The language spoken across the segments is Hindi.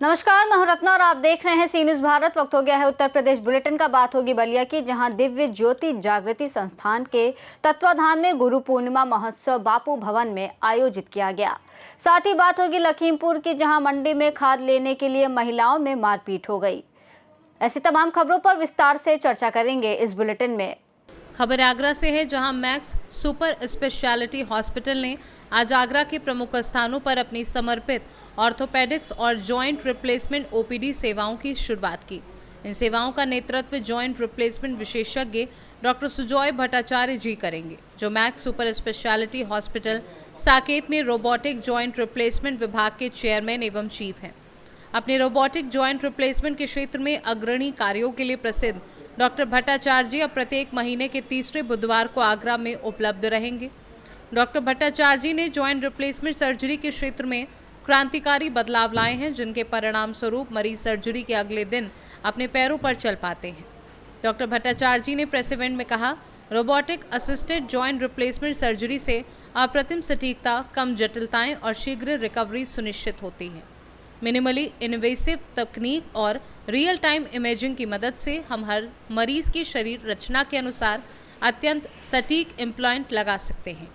नमस्कार, मैं हूं रत्ना और आप देख रहे हैं सी न्यूज़ भारत। वक्त हो गया है उत्तर प्रदेश बुलेटिन का। बात होगी बलिया की, जहां दिव्य ज्योति जागृति संस्थान के तत्वाधान में गुरु पूर्णिमा महोत्सव बापू भवन में आयोजित किया गया। साथ ही बात होगी लखीमपुर की, जहां मंडी में खाद लेने के लिए महिलाओं में मारपीट हो गई। ऐसी तमाम खबरों पर विस्तार से चर्चा करेंगे इस बुलेटिन में। खबर आगरा से है, जहां मैक्स सुपर स्पेशलिटी हॉस्पिटल ने आज आगरा के प्रमुख स्थानों पर अपनी समर्पित ऑर्थोपेडिक्स और जॉइंट रिप्लेसमेंट ओपीडी सेवाओं की शुरुआत की। इन सेवाओं का नेतृत्व जॉइंट रिप्लेसमेंट विशेषज्ञ डॉक्टर सुजॉय भट्टाचार्य जी करेंगे, जो max super speciality hospital Saket में रोबोटिक जॉइंट रिप्लेसमेंट विभाग के चेयरमैन एवं चीफ हैं। अपने रोबोटिक जॉइंट रिप्लेसमेंट के क्षेत्र में अग्रणी कार्यों के लिए प्रसिद्ध डॉक्टर भट्टाचार्य जी अब प्रत्येक महीने के तीसरे बुधवार को आगरा में उपलब्ध रहेंगे। डॉक्टर भट्टाचार्य जी ने जॉइंट रिप्लेसमेंट सर्जरी के क्षेत्र में क्रांतिकारी बदलाव लाए हैं, जिनके परिणाम स्वरूप मरीज सर्जरी के अगले दिन अपने पैरों पर चल पाते हैं। डॉक्टर भट्टाचार्य जी ने प्रेस इवेंट में कहा, robotic assisted joint replacement surgery से अप्रतिम सटीकता, कम जटिलताएं और शीघ्र रिकवरी सुनिश्चित होती है। मिनिमली इन्वेसिव तकनीक और रियल टाइम इमेजिंग की मदद से हम हर मरीज की शरीर रचना के अनुसार अत्यंत सटीक इम्प्लांट लगा सकते हैं।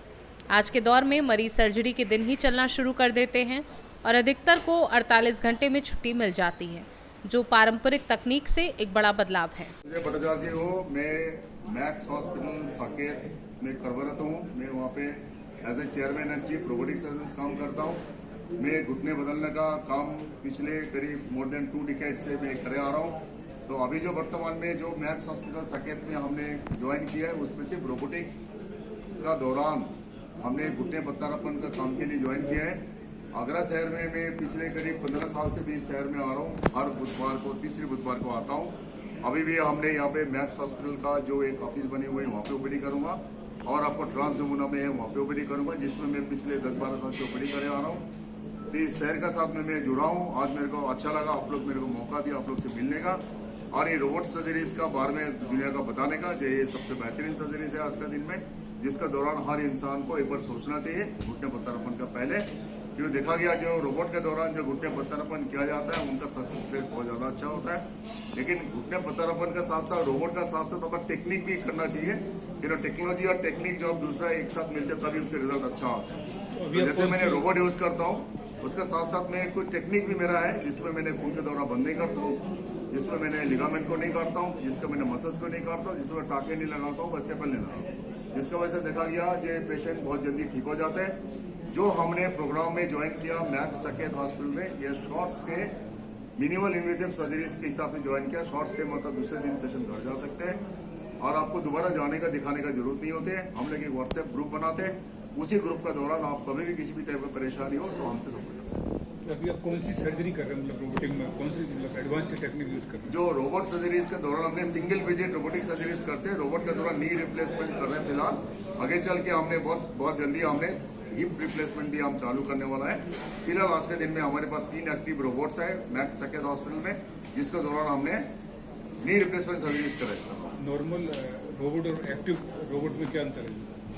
आज के दौर में मरीज सर्जरी के दिन ही चलना शुरू कर देते हैं और अधिकतर को 48 घंटे में छुट्टी मिल जाती है, जो पारंपरिक तकनीक से एक बड़ा बदलाव है। भट्टाचार्य जी हो, मैं मैक्स हॉस्पिटल साकेत में कार्यरत हूँ। मैं वहाँ पे as a chairman and chief robotic surgeon काम करता हूँ। मैं घुटने बदलने का काम पिछले करीब मोर देन 2 डिकेड से मैं करे आ रहा हूँ। तो अभी जो वर्तमान में जो मैक्स हॉस्पिटल साकेत में हमने ज्वाइन किया है, उसमें सिर्फ रोबोटिक का दौरान हमने घुटने प्रत्यारोपण का काम के लिए ज्वाइन किया है। आगरा शहर में मैं पिछले करीब 15 साल से भी इस शहर में आ रहा हूँ। हर बुधवार को, तीसरी बुधवार को आता हूँ। अभी भी हमने यहाँ पे मैक्स हॉस्पिटल का जो एक ऑफिस बनी हुई है, वहाँ पे ओपीडी करूंगा और आपको ट्रांस जमुना में है, वहाँ पे ओपीडी करूंगा, जिसमें मैं पिछले 10-12 साल से ओपीडी करे आ रहा हूँ। तो इस शहर का साथ में मैं जुड़ा हूँ। आज मेरे को अच्छा लगा, आप लोग मेरे को मौका दिया आप लोग से मिलने का और ये रोबोट सर्जरीज का बारे में दुनिया का बताने का। जो ये सबसे बेहतरीन सर्जरीज है आज का दिन में, जिसका दौरान हर इंसान को एक बार सोचना चाहिए घुटने प्रत्यारोपण का पहले। क्यों देखा गया जो रोबोट के दौरान जो घुटने प्रत्यारोपण किया जाता है, उनका सक्सेस रेट बहुत ज्यादा अच्छा होता है। लेकिन घुटने प्रत्यारोपण के साथ साथ रोबोट का साथ साथ अपन टेक्निक भी करना चाहिए। टेक्नोलॉजी और टेक्निक जो दूसरा एक साथ मिलते तभी उसके रिजल्ट अच्छा होता है। तो जैसे मैंने रोबोट यूज करता हूँ, उसका साथ साथ में कोई टेक्निक भी मेरा है, जिसमें मैंने खून के दौरा बंद नहीं करता हूँ, जिसमें मैंने लिगामेंट को नहीं काटता हूँ, जिसका मैंने मसल्स को नहीं काटता हूँ, जिसमें टाके नहीं लगाता हूँ, बस केबल नहीं लगाता। जिसकी वजह से देखा गया जो पेशेंट बहुत जल्दी ठीक हो जाते हैं। जो हमने प्रोग्राम में ज्वाइन किया मैक्स साकेत हॉस्पिटल में, ये short stay minimal invasive surgeries के हिसाब से ज्वाइन किया। शॉर्ट स्टे मतलब दूसरे दिन पेशेंट घर जा सकते हैं और आपको दोबारा जाने का दिखाने का जरूरत नहीं होती है। हम लोग एक व्हाट्सएप ग्रुप बनाते हैं, उसी ग्रुप का दौरान आप कभी भी किसी भी टाइप की परेशानी हो तो हमसे संपर्क कर सकते हैं। अभी आप कौन सी सर्जरी कर रहे हैं, मतलब रोबोटिक में कौन सी एडवांस टेक्निक यूज कर रहे हैं? जो रोबोट सर्जरीज के दौरान हमने सिंगल विजिट रोबोटिक सर्जरीज करते हैं। रोबोट के दौरान नी रिप्लेसमेंट कर रहे हैं फिलहाल। आगे चल के हमने बहुत जल्दी हमने हिप रिप्लेसमेंट भी हम चालू करने वाला है। फिलहाल आज के दिन में हमारे पास 3 एक्टिव रोबोट्स है मैक्स साकेत हॉस्पिटल में, जिसके दौरान हमने नी रिप्लेसमेंट सर्जरीज करे। नॉर्मल रोबोट और एक्टिव रोबोट में क्या अंतर है?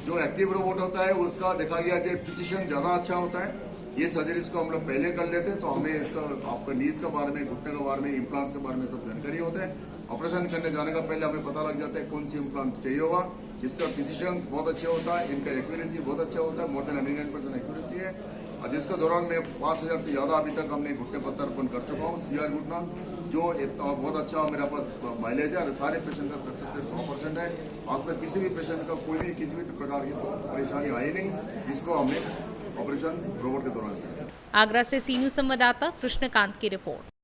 जो एक्टिव रोबोट होता है उसका देखा गया जो प्रिसिशन ज्यादा अच्छा होता है। ये सर्जरीज को हम लोग पहले कर लेते हैं, तो हमें इसका आपका नीज के बारे में, घुटने के बारे में, इम्प्लांट्स के बारे में सब जानकारी होता है। ऑपरेशन करने जाने का पहले हमें पता लग जाता है कौन सी इम्प्लांट चाहिए होगा। इसका प्रिसिशन बहुत अच्छा होता है, इनका एक्यूरेसी बहुत अच्छा होता है, मोर देन 99% एक्यूरेसी है। और जिसके दौरान मैं 5000 से ज्यादा अभी तक हमने घुटने प्रत्यारोपण कर चुका हूँ। CR घुटना जो बहुत अच्छा मेरे पास माइलेज है और सारे पेशेंट का सक्सेस रेट 100% है। आज तक किसी भी पेशेंट का कोई भी किसी भी प्रकार की परेशानी आई नहीं, जिसको हमने ऑपरेशन रोबोट के दौरान किया। आगरा से सी न्यूज़ संवाददाता कृष्णकांत की रिपोर्ट।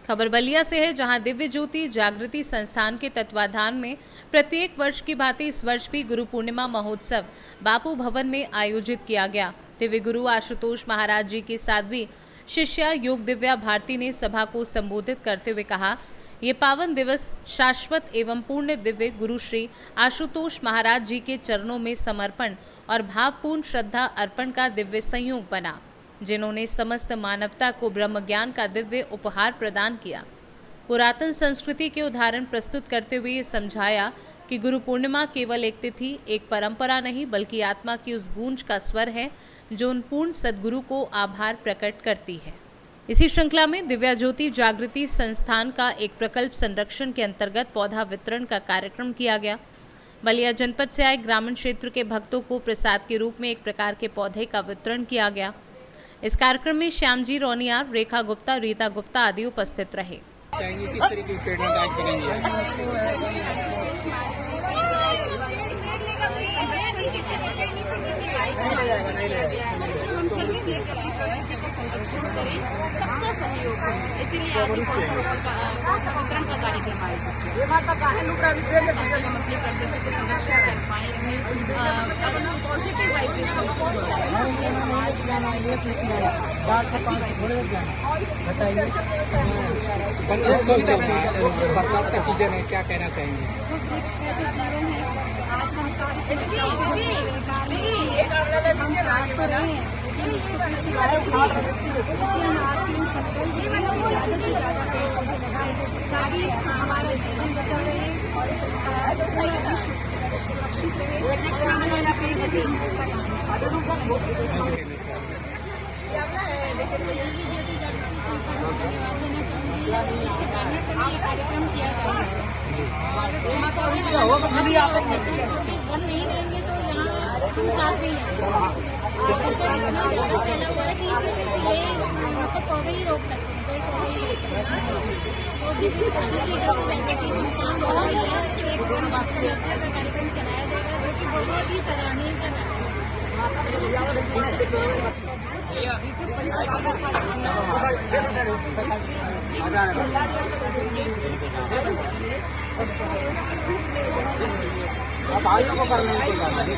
खबर बलिया से है, जहां दिव्य ज्योति जागृति संस्थान के तत्वाधान में प्रत्येक वर्ष की भांति इस वर्ष भी गुरु पूर्णिमा महोत्सव बापू भवन में आयोजित किया गया। दिव्य गुरु आशुतोष महाराज जी की 7वीं शिष्या योग दिव्या भारती ने सभा को संबोधित करते हुए कहा, ये पावन दिवस शाश्वत एवं पूर्ण दिव्य गुरु श्री आशुतोष महाराज जी के चरणों में समर्पण और भावपूर्ण श्रद्धा अर्पण का दिव्य संयोग बना, जिन्होंने समस्त मानवता को ब्रह्म ज्ञान का दिव्य उपहार प्रदान किया। पुरातन संस्कृति के उदाहरण प्रस्तुत करते हुए समझाया कि गुरु पूर्णिमा केवल एक तिथि, एक परंपरा नहीं बल्कि आत्मा की उस गूंज का स्वर है जो उन पूर्ण सद्गुरु को आभार प्रकट करती है। इसी श्रृंखला में दिव्या ज्योति जागृति संस्थान का एक प्रकल्प संरक्षण के अंतर्गत पौधा वितरण का कार्यक्रम किया गया। बलिया जनपद से आए ग्रामीण क्षेत्र के भक्तों को प्रसाद के रूप में एक प्रकार के पौधे का वितरण किया गया। इस कार्यक्रम में श्यामजी रोनियार, रेखा गुप्ता, रीता गुप्ता आदि उपस्थित रहे। किस तरीके की प्रेरणा गाइड करेंगे? सबका सहयोग है, इसीलिए आज वितरण का कार्यक्रम आयोजित किया। हम अपनी प्रकृति की संरक्षा कर पाए, पॉजिटिव वाइब्रेशन बरसात का सीजन है, क्या कहना चाहेंगे? वृक्ष है तो जीवन है। आज हम सारे हम तो रहे हैं, लेकिन इसको किसी इसलिए हम आज के इन संकल्प में ज़्यादा से ज़्यादा पेड़ पौधे लगाए ताकि हमारा जीवन बचा रहे और संसार पूरा विश्व सुरक्षित रहे। आने वाला पेड़ लगे इसका कार्यक्रम किया जाएगा। वन नहीं रहेंगे तो यहाँ साथ नहीं है। पौधे ही रोक सकते हैं। कार्यक्रम चलाया जाएगा जो कि बहुत ही सराहनीय अब आयु को करने को जाना है।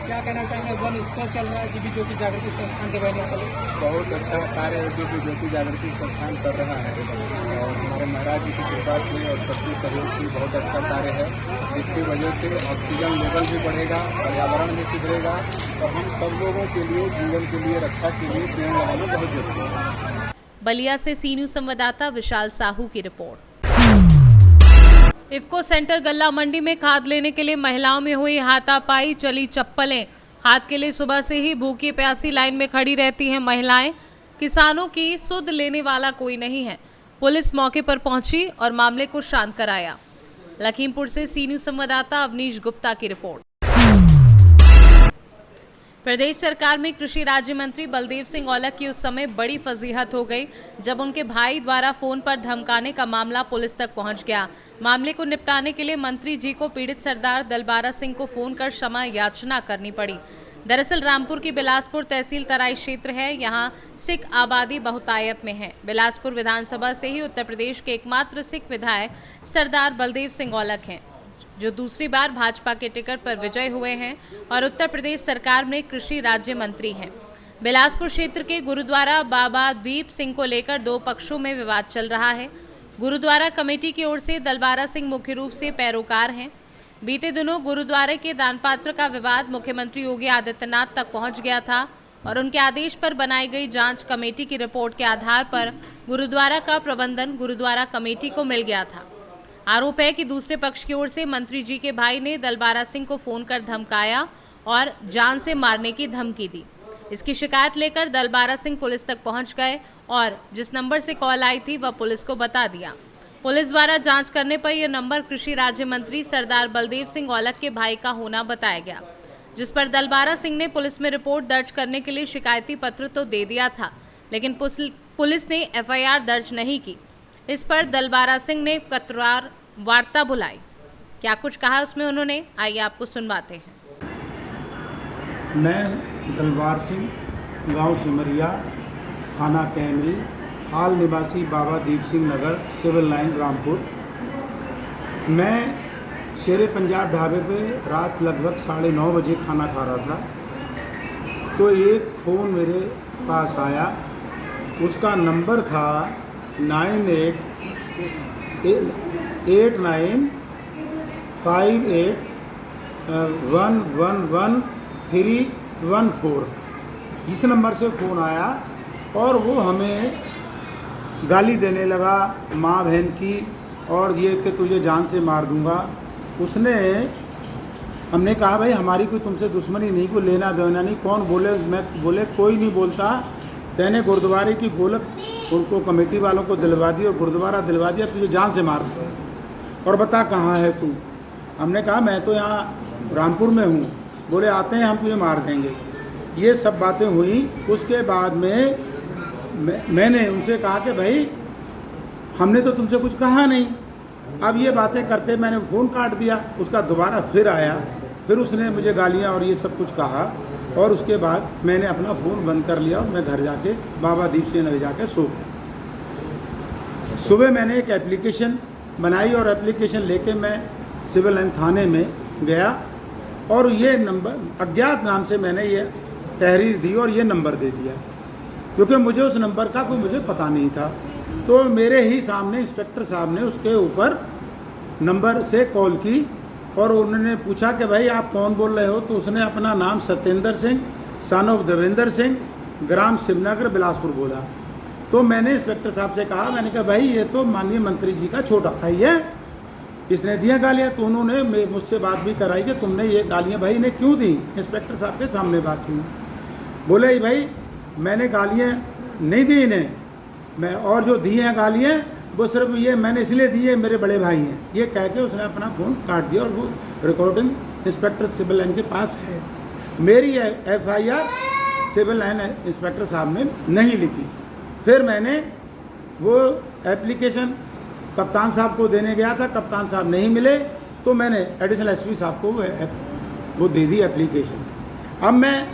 क्या कहना चाहेंगे? वन उत्सव चल रहा है दिव्य ज्योति जागृति संस्थान के बैनर पर। बहुत अच्छा कार्य दिव्य ज्योति जागृति संस्थान कर रहा है और हमारे महाराज जी की कृपा से और सबके सहयोग से बहुत अच्छा कार्य है, जिसकी वजह से ऑक्सीजन लेवल भी बढ़ेगा, पर्यावरण भी सुधरेगा और हम सब लोगों के लिए जीवन के लिए रक्षा के लिए पेड़ लगाना बहुत जरूरी है। बलिया से सी न्यूज़ संवाददाता विशाल साहू की रिपोर्ट। इफ्को सेंटर गल्ला मंडी में खाद लेने के लिए महिलाओं में हुई हाथापाई, चली चप्पलें। खाद के लिए सुबह से ही भूखी प्यासी लाइन में खड़ी रहती हैं महिलाएं। किसानों की सुध लेने वाला कोई नहीं है। पुलिस मौके पर पहुंची और मामले को शांत कराया। लखीमपुर से सी न्यूज़ संवाददाता अवनीश गुप्ता की रिपोर्ट। प्रदेश सरकार में कृषि राज्य मंत्री बलदेव सिंह औलख की उस समय बड़ी फजीहत हो गई जब उनके भाई द्वारा फोन पर धमकाने का मामला पुलिस तक पहुंच गया। मामले को निपटाने के लिए मंत्री जी को पीड़ित सरदार दलबारा सिंह को फोन कर क्षमा याचना करनी पड़ी। दरअसल रामपुर की बिलासपुर तहसील तराई क्षेत्र है, यहाँ सिख आबादी बहुतायत में है। बिलासपुर विधानसभा से ही उत्तर प्रदेश के एकमात्र सिख विधायक सरदार बलदेव सिंह औलख हैं, जो दूसरी बार भाजपा के टिकट पर विजय हुए हैं और उत्तर प्रदेश सरकार में कृषि राज्य मंत्री हैं। बिलासपुर क्षेत्र के गुरुद्वारा बाबा दीप सिंह को लेकर दो पक्षों में विवाद चल रहा है। गुरुद्वारा कमेटी की ओर से दलबारा सिंह मुख्य रूप से पैरोकार हैं। बीते दिनों गुरुद्वारे के दानपात्र का विवाद मुख्यमंत्री योगी आदित्यनाथ तक पहुंच गया था और उनके आदेश पर बनाई गई जांच कमेटी की रिपोर्ट के आधार पर गुरुद्वारा का प्रबंधन गुरुद्वारा कमेटी को मिल गया था। आरोप है कि दूसरे पक्ष की ओर से मंत्री जी के भाई ने दलबारा सिंह को फोन कर धमकाया और जान से मारने की धमकी दी। इसकी शिकायत लेकर दलबारा सिंह पुलिस तक पहुंच गए और जिस नंबर से कॉल आई थी वह पुलिस को बता दिया। पुलिस द्वारा जांच करने पर यह नंबर कृषि राज्य मंत्री सरदार बलदेव सिंह औलख के भाई का होना बताया गया, जिस पर दलबारा सिंह ने पुलिस में रिपोर्ट दर्ज करने के लिए शिकायती पत्र तो दे दिया था, लेकिन पुलिस ने एफआईआर दर्ज नहीं की। इस पर दलबारा सिंह ने पत्रकार वार्ता बुलाई। क्या कुछ कहा उसमें उन्होंने, आइए आपको सुनवाते हैं। मैं दलबार सिंह, गांव सिमरिया, थाना कैमरी, हाल निवासी बाबा दीप सिंह नगर, सिविल लाइन, रामपुर। मैं शेरे पंजाब ढाबे पे रात लगभग 9:30 बजे खाना खा रहा था, तो एक फ़ोन मेरे पास आया। उसका नंबर था 988958111314। इस नंबर से फ़ोन आया और वो हमें गाली देने लगा, माँ बहन की, और ये कि तुझे जान से मार दूंगा। हमने कहा भाई हमारी कोई तुमसे दुश्मनी नहीं, कोई लेना देना नहीं, कौन बोले? मैं बोले कोई नहीं बोलता, मैंने गुरुद्वारे की गोलक उनको कमेटी वालों को दिलवा दी और गुरुद्वारा दिलवा दिया, तुझे जान से मार दूंगा। और बता कहाँ है तू? हमने कहा मैं तो यहाँ रामपुर में हूँ। बोले आते हैं हम तुझे मार देंगे। ये सब बातें हुई। उसके बाद में मैंने उनसे कहा कि भाई हमने तो तुमसे कुछ कहा नहीं। अब ये बातें करते मैंने फ़ोन काट दिया। उसका दोबारा फिर आया, फिर उसने मुझे गालियाँ और ये सब कुछ कहा, और उसके बाद मैंने अपना फ़ोन बंद कर लिया और मैं घर जाके बाबा दीप सिंह नगर जाके सो गया। सुबह मैंने एक एप्लीकेशन बनाई और एप्लीकेशन लेके मैं सिविल लाइन थाने में गया और ये नंबर अज्ञात नाम से मैंने ये तहरीर दी और ये नंबर दे दिया, क्योंकि मुझे उस नंबर का कोई मुझे पता नहीं था। तो मेरे ही सामने इंस्पेक्टर साहब ने उसके ऊपर नंबर से कॉल की और उन्होंने पूछा कि भाई आप कौन बोल रहे हो? तो उसने अपना नाम सत्येंद्र सिंह सन ऑफ देवेंद्र सिंह, ग्राम शिवनगर, बिलासपुर बोला। तो मैंने इंस्पेक्टर साहब से कहा, मैंने कहा भाई ये तो माननीय मंत्री जी का छोटा भाई है, इसने दिया गालियाँ। तो उन्होंने मुझसे बात भी कराई कि तुमने ये गालियाँ भाई ने क्यों दी? इंस्पेक्टर साहब के सामने बात हुई। बोले भाई मैंने गालियाँ नहीं दी इन्हें, मैं और जो दी हैं गालियाँ वो सिर्फ ये मैंने इसलिए दी है, मेरे बड़े भाई हैं। ये कह के उसने अपना फ़ोन काट दिया और वो रिकॉर्डिंग इंस्पेक्टर सिविल लाइन के पास है। मेरी FIR सिविल लाइन इंस्पेक्टर साहब ने नहीं लिखी। फिर मैंने वो एप्लीकेशन कप्तान साहब को देने गया था, कप्तान साहब नहीं मिले, तो मैंने एडिशनल SP साहब को वो दे दी एप्लीकेशन। अब मैं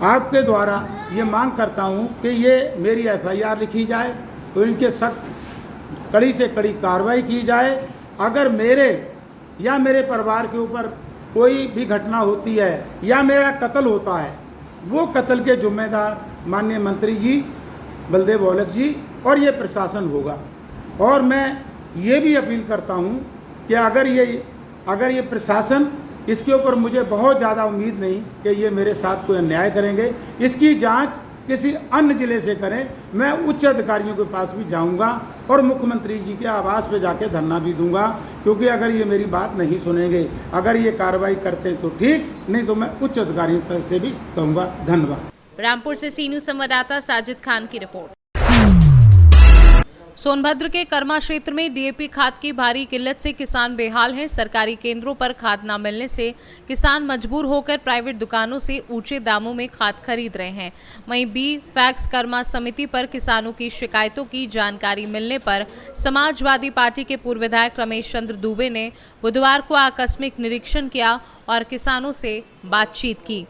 आपके द्वारा ये मांग करता हूँ कि ये मेरी FIR लिखी जाए, तो इनके सख्त कड़ी से कड़ी कार्रवाई की जाए। अगर मेरे या मेरे परिवार के ऊपर कोई भी घटना होती है या मेरा कत्ल होता है, वो कत्ल के जिम्मेदार माननीय मंत्री जी बलदेव औलख जी और ये प्रशासन होगा। और मैं ये भी अपील करता हूँ कि अगर ये प्रशासन, इसके ऊपर मुझे बहुत ज़्यादा उम्मीद नहीं कि ये मेरे साथ कोई अन्याय करेंगे, इसकी जांच किसी अन्य ज़िले से करें। मैं उच्च अधिकारियों के पास भी जाऊंगा और मुख्यमंत्री जी के आवास पे जाके धरना भी दूंगा, क्योंकि अगर ये मेरी बात नहीं सुनेंगे, अगर ये कार्रवाई करते तो ठीक, नहीं तो मैं उच्च अधिकारियों से भी कहूँगा। धन्यवाद। रामपुर से सी न्यूज़ संवाददाता साजिद खान की रिपोर्ट। सोनभद्र के कर्मा क्षेत्र में DAP खाद की भारी किल्लत से किसान बेहाल हैं। सरकारी केंद्रों पर खाद न मिलने से किसान मजबूर होकर प्राइवेट दुकानों से ऊंचे दामों में खाद खरीद रहे हैं। वहीं B-फैक्स कर्मा समिति पर किसानों की शिकायतों की जानकारी मिलने पर समाजवादी पार्टी के पूर्व विधायक रमेश चंद्र दुबे ने बुधवार को आकस्मिक निरीक्षण किया और किसानों से बातचीत की।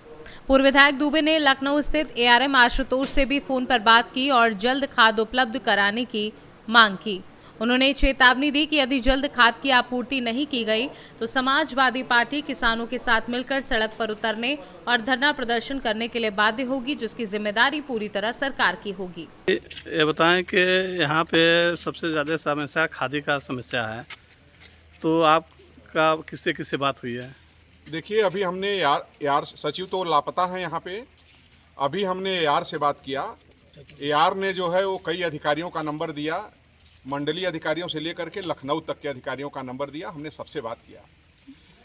पूर्व विधायक दुबे ने लखनऊ स्थित ARM आशुतोष से भी फोन पर बात की और जल्द खाद उपलब्ध कराने की मांग की। उन्होंने चेतावनी दी कि यदि जल्द खाद की आपूर्ति नहीं की गई तो समाजवादी पार्टी किसानों के साथ मिलकर सड़क पर उतरने और धरना प्रदर्शन करने के लिए बाध्य होगी, जिसकी जिम्मेदारी पूरी तरह सरकार की होगी। ये बताएं कि यहाँ पे सबसे ज़्यादा समस्या खादी का समस्या है, तो आपका किससे बात हुई है? देखिए, अभी हमने यार सचिव तो लापता है यहाँ पे। अभी हमने AR से बात किया। AR ने जो है वो कई अधिकारियों का नंबर दिया, मंडलीय अधिकारियों से लेकर के लखनऊ तक के अधिकारियों का नंबर दिया। हमने सबसे बात किया।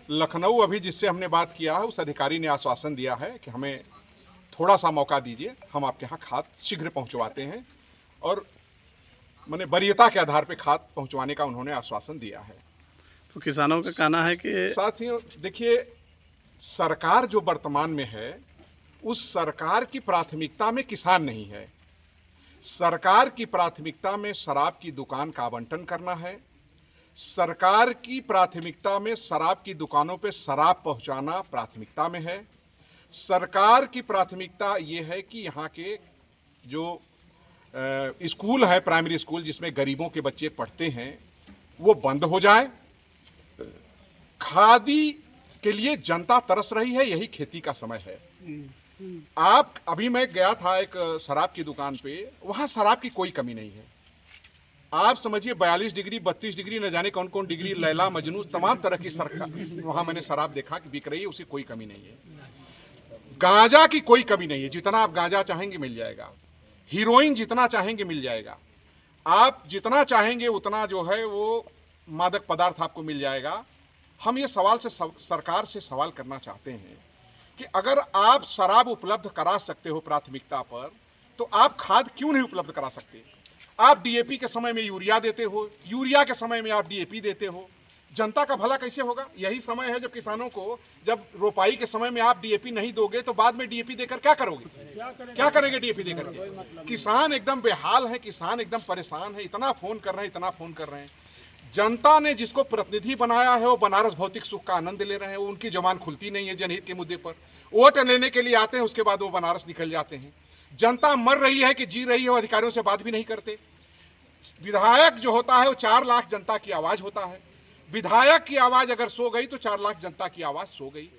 लखनऊ अभी जिससे हमने बात किया है उस अधिकारी ने आश्वासन दिया है कि हमें थोड़ा सा मौका दीजिए, हम आपके यहाँ खाद शीघ्र पहुँचवाते हैं, और माने वरीयता के आधार पर खाद पहुँचवाने का उन्होंने आश्वासन दिया है। तो किसानों का कहना है कि साथियों देखिए, सरकार जो वर्तमान में है उस सरकार की प्राथमिकता में किसान नहीं है। सरकार की प्राथमिकता में शराब की दुकान का आवंटन करना है। सरकार की प्राथमिकता में शराब की दुकानों पे शराब पहुंचाना प्राथमिकता में है। सरकार की प्राथमिकता ये है कि यहाँ के जो स्कूल है, प्राइमरी स्कूल जिसमें गरीबों के बच्चे पढ़ते हैं, वो बंद हो जाए। खादी के लिए जनता तरस रही है, यही खेती का समय है। आप अभी मैं गया था एक शराब की दुकान पे, वहां शराब की कोई कमी नहीं है। आप समझिए 42 डिग्री 32 डिग्री न जाने कौन कौन डिग्री, लैला मजनू तमाम तरह की वहां मैंने शराब देखा कि बिक रही है, उसकी कोई कमी नहीं है। गांजा की कोई कमी नहीं है, जितना आप गांजा चाहेंगे मिल जाएगा। हीरोइन जितना चाहेंगे मिल जाएगा। आप जितना चाहेंगे उतना जो है वो मादक पदार्थ आपको मिल जाएगा। हम ये सवाल से सरकार से सवाल करना चाहते हैं कि अगर आप शराब उपलब्ध करा सकते हो प्राथमिकता पर, तो आप खाद क्यों नहीं उपलब्ध करा सकते? आप डीएपी के समय में यूरिया देते हो, यूरिया के समय में आप डीएपी देते हो। जनता का भला कैसे होगा? यही समय है जब किसानों को, जब रोपाई के समय में आप डीएपी नहीं दोगे तो बाद में डीएपी देकर क्या करोगे? क्या करेंगे डीएपी देकर के? किसान एकदम बेहाल है, किसान एकदम परेशान है। इतना फोन कर रहे हैं, इतना फोन कर रहे हैं। जनता ने जिसको प्रतिनिधि बनाया है वो बनारस भौतिक सुख का आनंद ले रहे हैं। वो उनकी जबान खुलती नहीं है जनहित के मुद्दे पर। वोट लेने के लिए आते हैं, उसके बाद वो बनारस निकल जाते हैं। जनता मर रही है कि जी रही है, वो अधिकारियों से बात भी नहीं करते। विधायक जो होता है वो 4 लाख जनता की आवाज होता है। विधायक की आवाज अगर सो गई तो 4 लाख जनता की आवाज सो गई।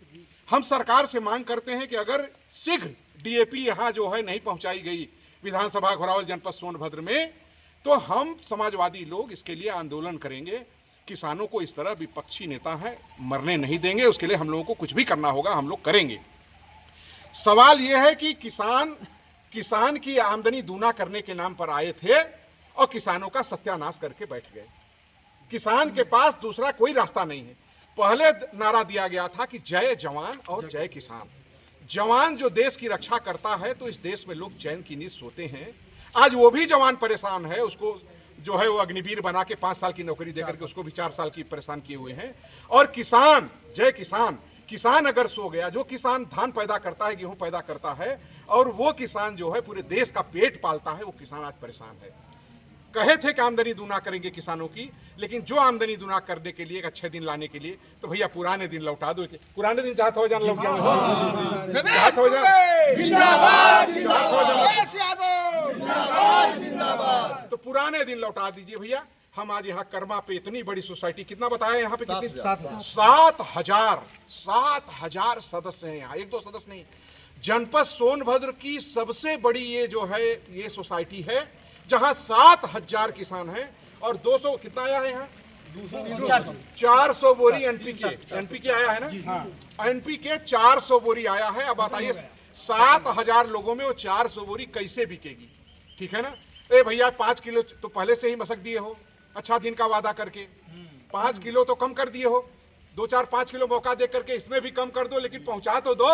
हम सरकार से मांग करते हैं कि अगर शीघ्र डीएपी यहाँ जो है नहीं पहुंचाई गई विधानसभा घोरावल जनपद सोनभद्र में, तो हम समाजवादी लोग इसके लिए आंदोलन करेंगे। किसानों को इस तरह विपक्षी नेता है मरने नहीं देंगे। उसके लिए हम लोगों को कुछ भी करना होगा, हम लोग करेंगे। सवाल यह है कि किसान की आमदनी दूना करने के नाम पर आए थे और किसानों का सत्यानाश करके बैठ गए। किसान के पास दूसरा कोई रास्ता नहीं है। पहले नारा दिया गया था कि जय जवान और जय किसान। जवान जो देश की रक्षा करता है तो इस देश में लोग चैन की नींद सोते हैं। आज वो भी जवान परेशान है, उसको जो है वो अग्निवीर बना के 5 साल की नौकरी देकर के उसको भी 4 साल की परेशान किए हुए हैं। और किसान, जय किसान, किसान अगर सो गया, जो किसान धान पैदा करता है, गेहूं पैदा करता है और वो किसान जो है पूरे देश का पेट पालता है, वो किसान आज परेशान है। कहे थे कि आमदनी दूना करेंगे किसानों की, लेकिन जो आमदनी दूना करने के लिए एक अच्छे दिन लाने के लिए तो भैया पुराने दिन लौटा दो। पुराने दिन चाहते हो जान लौट तो पुराने दिन लौटा दीजिए भैया। हम आज यहाँ कर्मा पे इतनी बड़ी सोसाइटी, कितना बताया यहाँ पे, कितनी 7,000 सदस्य हैं यहाँ, 1-2 सदस्य नहीं। जनपद सोनभद्र की सबसे बड़ी ये जो है ये सोसाइटी है जहां 7,000 किसान हैं और 200 कितना आया है यहाँ 400 बोरी एनपीके आया है ना। एनपीके 400 बोरी आया है। अब बताइए 7,000 लोगों में वो 400 बोरी कैसे बिकेगी? ठीक है ना। ए भैया 5 किलो तो पहले से ही मसक दिए हो, अच्छा दिन का वादा करके 5 किलो तो कम कर दिए हो। 2-4-5 किलो मौका दे करके इसमें भी कम कर दो, लेकिन पहुंचा तो दो,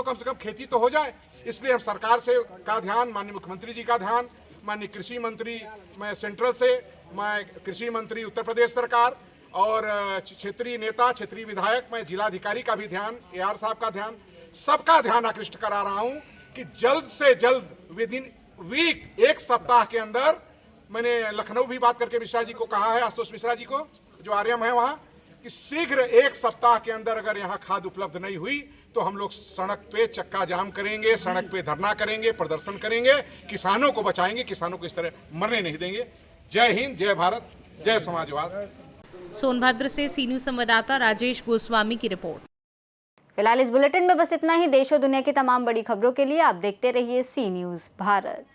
कम से कम खेती तो हो जाए। इसलिए हम सरकार से का ध्यान, माननीय मुख्यमंत्री जी का ध्यान, माननीय कृषि मंत्री, मैं सेंट्रल से, मैं कृषि मंत्री उत्तर प्रदेश सरकार और क्षेत्रीय नेता, क्षेत्रीय विधायक, मैं जिलाधिकारी का भी ध्यान, AR साहब का ध्यान, सबका ध्यान आकृष्ट करा रहा हूं कि जल्द से जल्द विदिन वीक, 1 सप्ताह के अंदर, मैंने लखनऊ भी बात करके मिश्रा जी को कहा है, आशुतोष मिश्रा जी को जो आर्यम है वहां, कि शीघ्र 1 सप्ताह के अंदर अगर यहाँ खाद उपलब्ध नहीं हुई तो हम लोग सड़क पे चक्का जाम करेंगे, सड़क पे धरना करेंगे, प्रदर्शन करेंगे, किसानों को बचाएंगे, किसानों को इस तरह मरने नहीं देंगे। जय हिंद, जय भारत, जय समाजवाद। सोनभद्र से सी न्यूज संवाददाता राजेश गोस्वामी की रिपोर्ट। फिलहाल इस बुलेटिन में बस इतना ही। देश और दुनिया की तमाम बड़ी खबरों के लिए आप देखते रहिए सी न्यूज भारत।